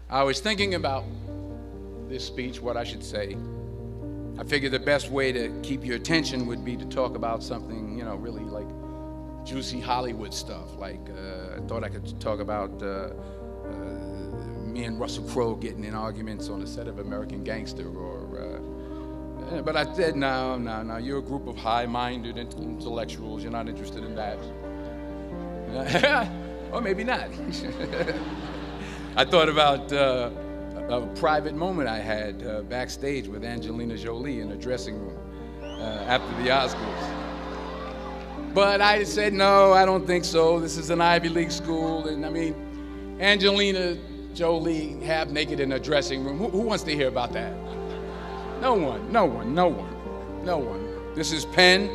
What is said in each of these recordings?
I was thinking about this speech, what I should say. I figured the best way to keep your attention would be to talk about something, really like juicy Hollywood stuff. Like, I thought I could talk about me and Russell Crowe getting in arguments on the set of American Gangster, but I said, no, you're a group of high-minded intellectuals. You're not interested in that. Or maybe not. I thought about a private moment I had backstage with Angelina Jolie in a dressing room after the Oscars. But I said, no, I don't think so. This is an Ivy League school. And Angelina Jolie half naked in a dressing room. Who wants to hear about that? No one. This is Penn.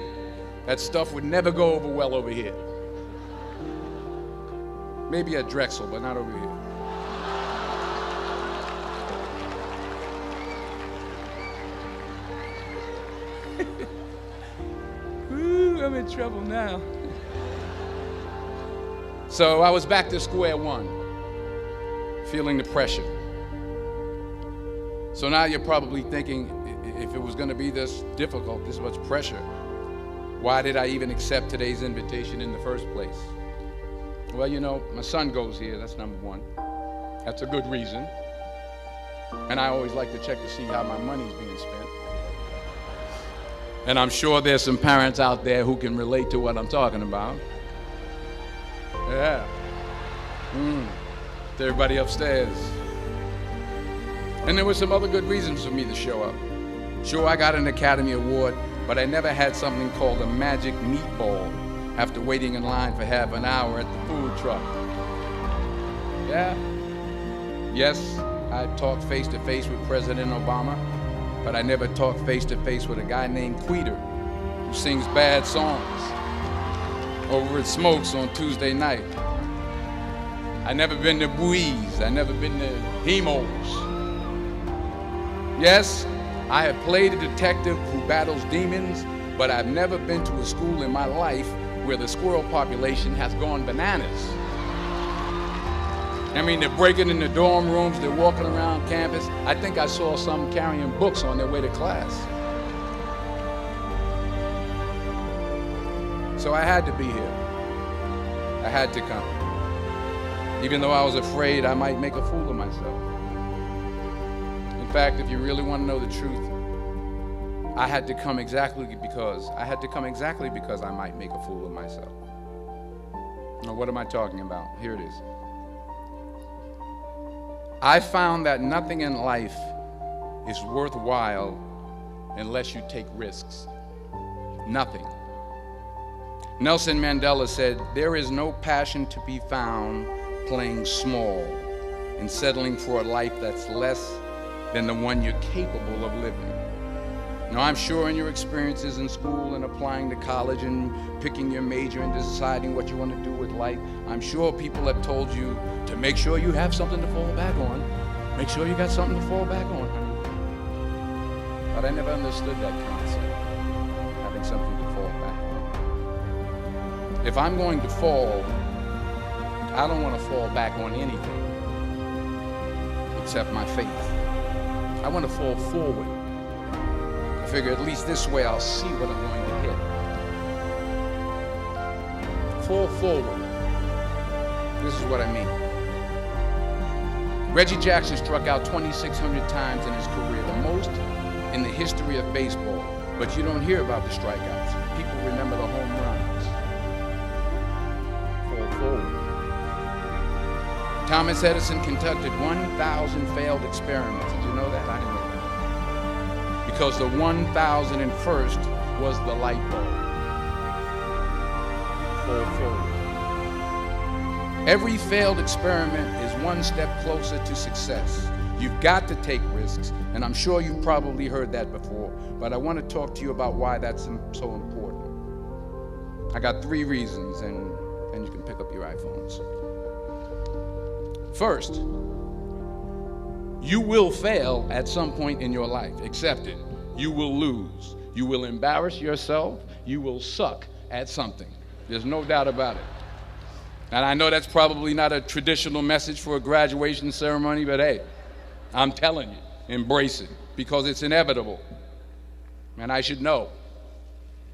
That stuff would never go over well over here. Maybe at Drexel, but not over here. Ooh, I'm in trouble now. So I was back to square one, feeling the pressure. So now you're probably thinking, if it was going to be this difficult, this much pressure, why did I even accept today's invitation in the first place? Well, my son goes here, that's number one. That's a good reason. And I always like to check to see how my money's being spent. And I'm sure there's some parents out there who can relate to what I'm talking about. Yeah. To everybody upstairs. And there were some other good reasons for me to show up. Sure, I got an Academy Award, but I never had something called a magic meatball after waiting in line for half an hour at the food truck. Yeah. Yes, I talked face-to-face with President Obama, but I never talked face-to-face with a guy named Queter who sings bad songs over at Smokes on Tuesday night. I never been to Buies. I never been to Hemos. Yes, I have played a detective who battles demons, but I've never been to a school in my life where the squirrel population has gone bananas. They're breaking in the dorm rooms, they're walking around campus. I think I saw some carrying books on their way to class. So I had to be here. I had to come. Even though I was afraid I might make a fool of myself. In fact, if you really want to know the truth, I had to come exactly because I might make a fool of myself. Now, what am I talking about? Here it is. I found that nothing in life is worthwhile unless you take risks. Nothing. Nelson Mandela said, "There is no passion to be found playing small and settling for a life that's less than the one you're capable of living." Now, I'm sure in your experiences in school and applying to college and picking your major and deciding what you want to do with life, I'm sure people have told you to make sure you have something to fall back on. Make sure you got something to fall back on, honey. But I never understood that concept, having something to fall back on. If I'm going to fall, I don't want to fall back on anything except my faith. I want to fall forward. I figure at least this way I'll see what I'm going to hit. Fall forward. This is what I mean. Reggie Jackson struck out 2,600 times in his career, the most in the history of baseball. But you don't hear about the strikeouts. People remember the home runs. Fall forward. Thomas Edison conducted 1,000 failed experiments. Did you know that? I didn't know that. Because the 1,001st was the light bulb. Fall forward. Every failed experiment is one step closer to success. You've got to take risks, and I'm sure you've probably heard that before, but I want to talk to you about why that's so important. I got 3 reasons, and you can pick up your iPhones. First, you will fail at some point in your life. Accept it. You will lose. You will embarrass yourself. You will suck at something. There's no doubt about it. And I know that's probably not a traditional message for a graduation ceremony, but hey, I'm telling you, embrace it because it's inevitable. And I should know.